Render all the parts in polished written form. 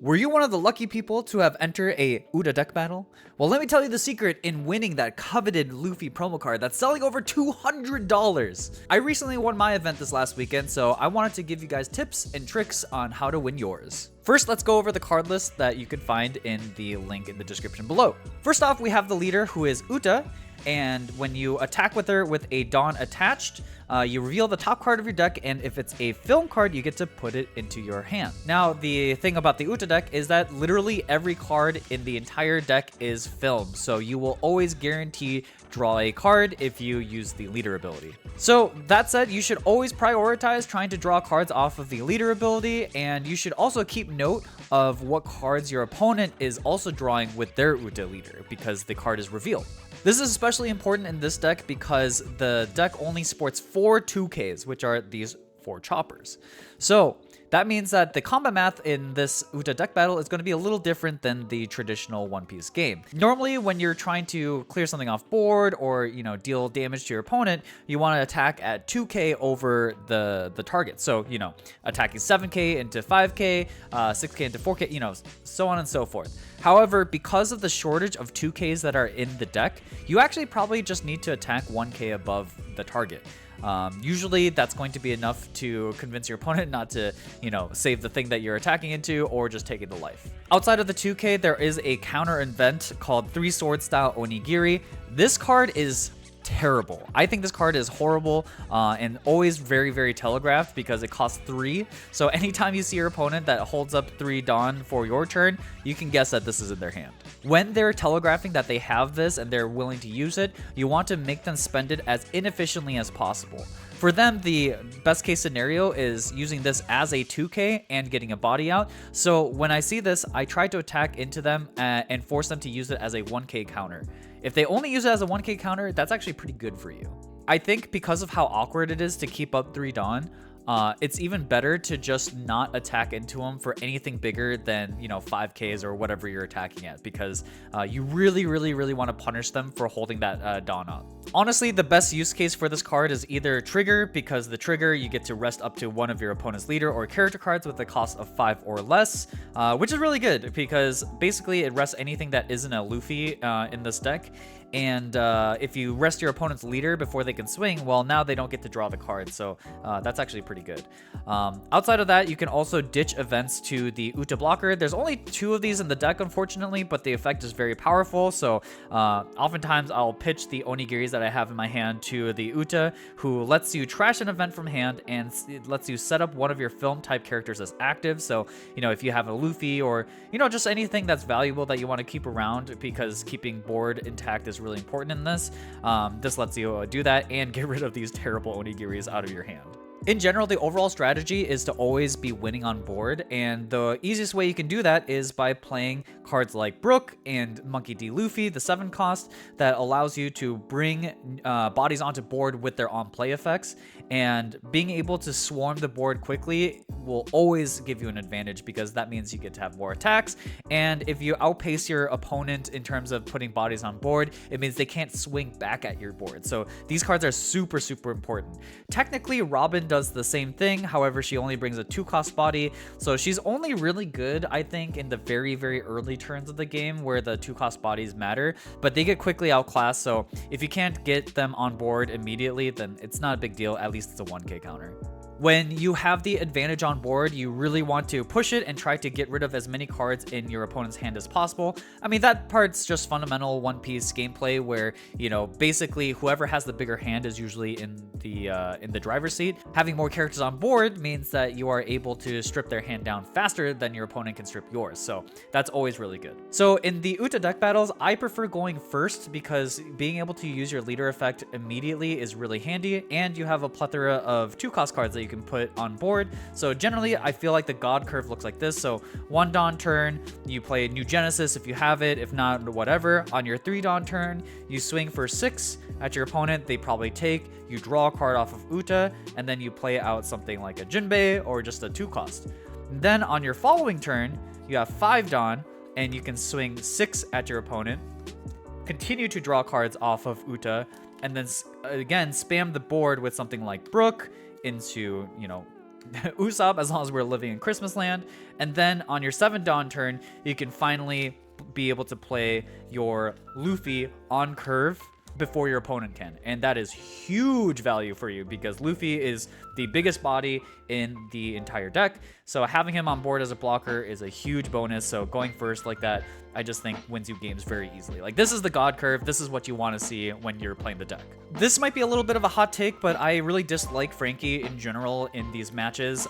Were you one of the lucky people to have entered a Uda deck battle? Well, let me tell you the secret in winning that coveted Luffy promo card that's selling over $200. I recently won my event this last weekend, so I wanted to give you guys tips and tricks on how to win yours. First, let's go over the card list that you can find in the link in the description below. First off, we have the leader, who is Uta, and when you attack with her with a Dawn attached, you reveal the top card of your deck, and if it's a film card, you get to put it into your hand. Now, the thing about the Uta deck is that literally every card in the entire deck is film, so you will always guarantee draw a card if you use the leader ability. So that said, you should always prioritize trying to draw cards off of the leader ability, and you should also keep note of what cards your opponent is also drawing with their Uta leader, because the card is revealed. This is especially important in this deck because the deck only sports 4 2Ks, which are these 4 choppers. So that means that the combat math in this Uta deck battle is going to be a little different than the traditional One Piece game. Normally, when you're trying to clear something off board or, deal damage to your opponent, you want to attack at 2K over the target. So, attacking 7K into 5K, 6K into 4K, so on and so forth. However, because of the shortage of 2Ks that are in the deck, you actually probably just need to attack 1K above the target. Usually that's going to be enough to convince your opponent not to, save the thing that you're attacking into or just take it to life. Outside of the 2K, there is a counter event called 3 Sword Style Onigiri. This card is terrible. I think this card is horrible and always very, very telegraphed because it costs 3. So anytime you see your opponent that holds up 3 Dawn for your turn, you can guess that this is in their hand. When they're telegraphing that they have this and they're willing to use it, you want to make them spend it as inefficiently as possible. For them, the best case scenario is using this as a 2K and getting a body out. So when I see this, I try to attack into them and force them to use it as a 1K counter. If they only use it as a 1K counter, that's actually pretty good for you. I think because of how awkward it is to keep up 3 Dawn, it's even better to just not attack into them for anything bigger than 5Ks or whatever you're attacking at, because you really want to punish them for holding that Dawn up. Honestly, the best use case for this card is either trigger, because the trigger you get to rest up to one of your opponent's leader or character cards with a cost of 5 or less, which is really good because basically it rests anything that isn't a Luffy in this deck. And if you rest your opponent's leader before they can swing, well, now they don't get to draw the card, so that's actually pretty good. Outside of that, you can also ditch events to the Uta blocker. There's only 2 of these in the deck, unfortunately, but the effect is very powerful, so oftentimes I'll pitch the Onigiris that I have in my hand to the Uta, who lets you trash an event from hand, and it lets you set up one of your film-type characters as active, so, if you have a Luffy or, just anything that's valuable that you want to keep around, because keeping board intact is really important in this. This lets you do that and get rid of these terrible Onigiris out of your hand. In general, the overall strategy is to always be winning on board, and the easiest way you can do that is by playing cards like Brook and Monkey D. Luffy, the 7 cost, that allows you to bring bodies onto board with their on-play effects, and being able to swarm the board quickly will always give you an advantage because that means you get to have more attacks, and if you outpace your opponent in terms of putting bodies on board, it means they can't swing back at your board. So these cards are super important. Technically, Robin does the same thing, however, she only brings a 2-cost body, so she's only really good, I think, in the very early turns of the game where the 2-cost bodies matter, but they get quickly outclassed, so if you can't get them on board immediately, then it's not a big deal, at least it's a 1K counter. When you have the advantage on board, you really want to push it and try to get rid of as many cards in your opponent's hand as possible. I mean, that part's just fundamental One Piece gameplay where, basically whoever has the bigger hand is usually in the driver's seat. Having more characters on board means that you are able to strip their hand down faster than your opponent can strip yours, so that's always really good. So in the Uta deck battles, I prefer going first because being able to use your leader effect immediately is really handy, and you have a plethora of 2-cost cards that you can put on board. So generally, I feel like the God curve looks like this. So 1 Dawn turn, you play New Genesis if you have it. If not, whatever. On your 3 Dawn turn, you swing for 6 at your opponent. They probably take. You draw a card off of Uta, and then you play out something like a Jinbei or just a 2-cost. Then on your following turn, you have 5 Dawn, and you can swing 6 at your opponent. Continue to draw cards off of Uta, and then again spam the board with something like Brook into Usopp as long as we're living in Christmas land. And then on your 7 Dawn turn, you can finally be able to play your Luffy on curve before your opponent can, and that is huge value for you because Luffy is the biggest body in the entire deck, so having him on board as a blocker is a huge bonus. So going first like that, I just think wins you games very easily. Like, this is the God curve. This is what you want to see when you're playing the deck. This might be a little bit of a hot take, but I really dislike Franky in general in these matches.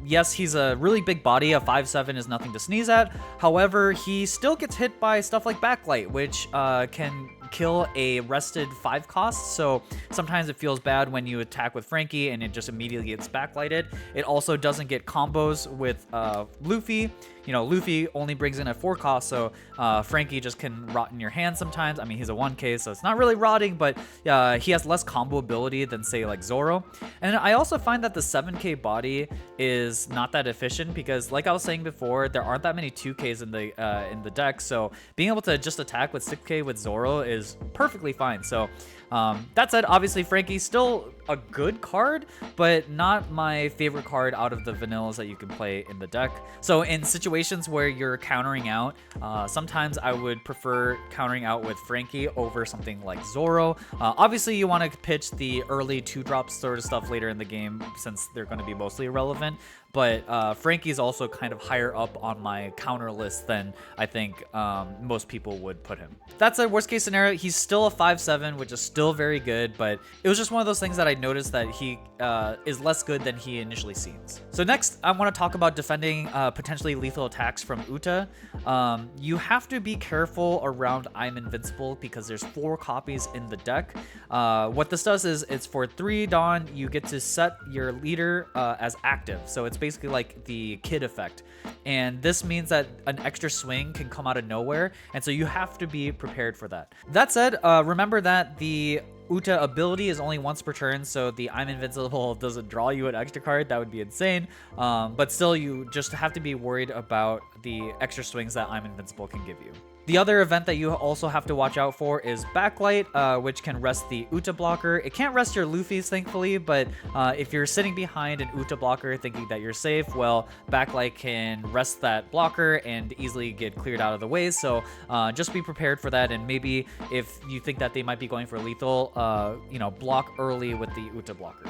Yes, he's a really big body. A 5/7 is nothing to sneeze at. However, he still gets hit by stuff like Backlight, which can kill a rested 5 cost. So sometimes it feels bad when you attack with Franky and it just immediately gets backlighted. It also doesn't get combos with Luffy. You know, Luffy only brings in a 4 cost, so Franky just can rot in your hand sometimes. I mean, he's a 1k, so it's not really rotting, but he has less combo ability than, say, like Zoro. And I also find that the 7k body is not that efficient because, like I was saying before, there aren't that many 2ks in the deck, so being able to just attack with 6k with Zoro is perfectly fine. So that said, obviously Franky's still a good card, but not my favorite card out of the vanillas that you can play in the deck. So in situations where you're countering out, sometimes I would prefer countering out with Franky over something like Zoro. Obviously you want to pitch the early 2-drop sort of stuff later in the game since they're going to be mostly irrelevant, but Franky's also kind of higher up on my counter list than I think most people would put him. That's a worst case scenario. He's still a 5/7, which is still very good, but it was just one of those things that I noticed that he is less good than he initially seems. So next, I want to talk about defending potentially lethal attacks from Uta. You have to be careful around I'm Invincible because there's 4 copies in the deck. What this does is it's for 3 Dawn, you get to set your leader as active. So it's basically like the kid effect. And this means that an extra swing can come out of nowhere. And so you have to be prepared for that. That said, remember that the Uta ability is only once per turn, so the I'm Invincible doesn't draw you an extra card. That would be insane. But still, you just have to be worried about the extra swings that I'm Invincible can give you. The other event that you also have to watch out for is Backlight, which can rest the Uta blocker. It can't rest your Luffy's, thankfully, but if you're sitting behind an Uta blocker thinking that you're safe, well, Backlight can rest that blocker and easily get cleared out of the way. So just be prepared for that, and maybe if you think that they might be going for lethal, you know, block early with the Uta blocker.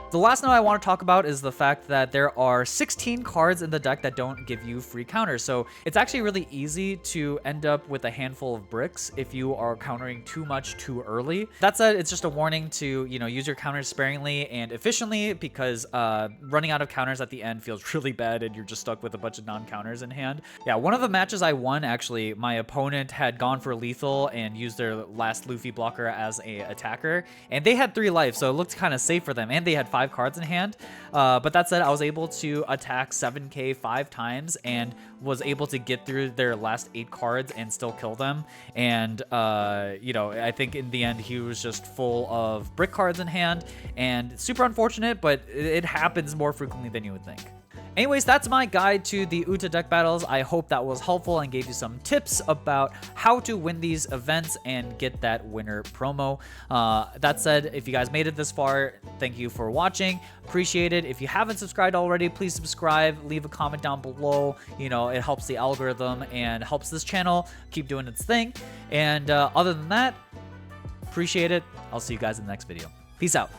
The last note I want to talk about is the fact that there are 16 cards in the deck that don't give you free counters. So it's actually really easy to end up with a handful of bricks if you are countering too much too early. That said, it's just a warning to, you know, use your counters sparingly and efficiently because running out of counters at the end feels really bad and you're just stuck with a bunch of non-counters in hand. Yeah, one of the matches I won, actually, my opponent had gone for lethal and used their last Luffy blocker as a attacker, and they had 3 life, so it looked kind of safe for them, and they had 5 cards in hand. But that said, I was able to attack 7k 5 times and was able to get through their last 8 cards and still kill them. And you know, I think in the end he was just full of brick cards in hand, and super unfortunate, but it happens more frequently than you would think. Anyways, that's my guide to the Uta deck battles. I hope that was helpful and gave you some tips about how to win these events and get that winner promo. That said, if you guys made it this far, thank you for watching. Appreciate it. If you haven't subscribed already, please subscribe. Leave a comment down below. You know, it helps the algorithm and helps this channel keep doing its thing. And other than that, appreciate it. I'll see you guys in the next video. Peace out.